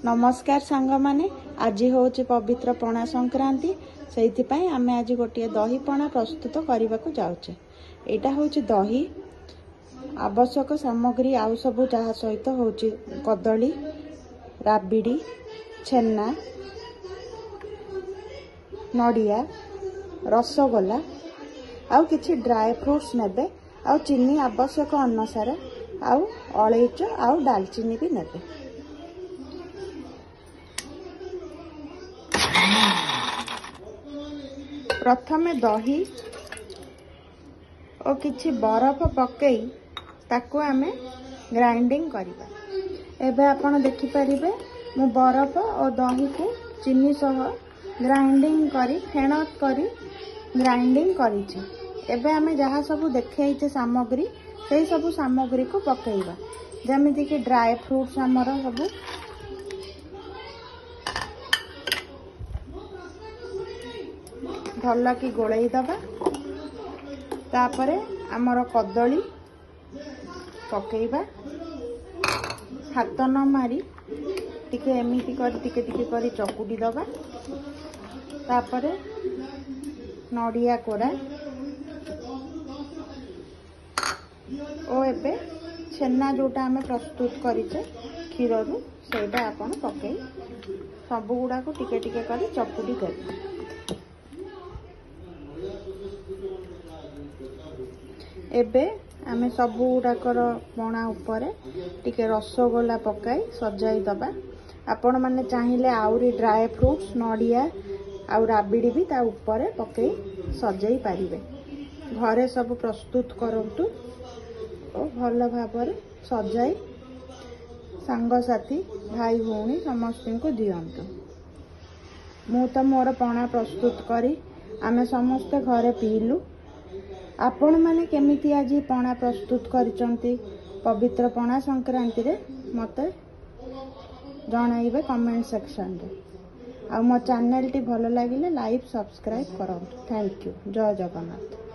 नमस्कार सांग माने आज होची पवित्र पणा संक्रांति से आम आज गोटे दही पणा प्रस्तुत करने को जाऊे। यहाँ हूँ दही आवश्यक सामग्री आउ सब जहाँ सहित हूँ कदली राबिड़ी छेना नड़िया रसगोला आउ किछि ड्राई फ्रूट्स नेबे आउ चीनी आवश्यक अनुसार आउ अलैच आउ दालचीनी भी नेबे। प्रथमे दही और किछि बरफ पकई ताकू आमे ग्राइंडिंग करिबा। एबे आपण देखि परिबे मु बरफ और दही को चीनी सह ग्राइंडिंग करी फेण करी ग्राइंडिंग करिछि। एबे आमे जहाँ सब देखैछे सामग्री से सब सामग्री को पकईबा जेमिति कि ड्राई फ्रूट्स हमर सब भल कि गोलई दबा। तापरे आमर कदली पकईबा हाथ न मारी टिके एमिति कर टिके टिके करी चकुटी दबा। तापरे नड़िया कोरा ओ एबे छेना जोटा आमे प्रस्तुत करिचे क्षीर रु सेटा आपण पकई सब गुडा को टिके टिके करी चकुटी देबे। एबे आमे सब गुडाकर पणा उपरे टिके रसगोला पकाई सजाई दबा। आपण माने चाहिए आउरी ड्राई फ्रूट्स नड़िया आउ राबिड़ी भी ता उपरे पकई सजाई पारिबे। घरे सब प्रस्तुत करंतु और भल भाव सजाई सांगसाथी भाई भौणी समस्त को दियंतु। मु तो मोर पणा प्रस्तुत करी आमे समस्त घरे पीलु। आपण माने केमिति आज पणा प्रस्तुत करिसंती पवित्र पणा संक्रांति रे मते जणाइबे कमेंट सेक्शन रे। आ मो चैनल टी भल लागिले लाइक सब्सक्राइब करंतु। Thank you. जय जगन्नाथ।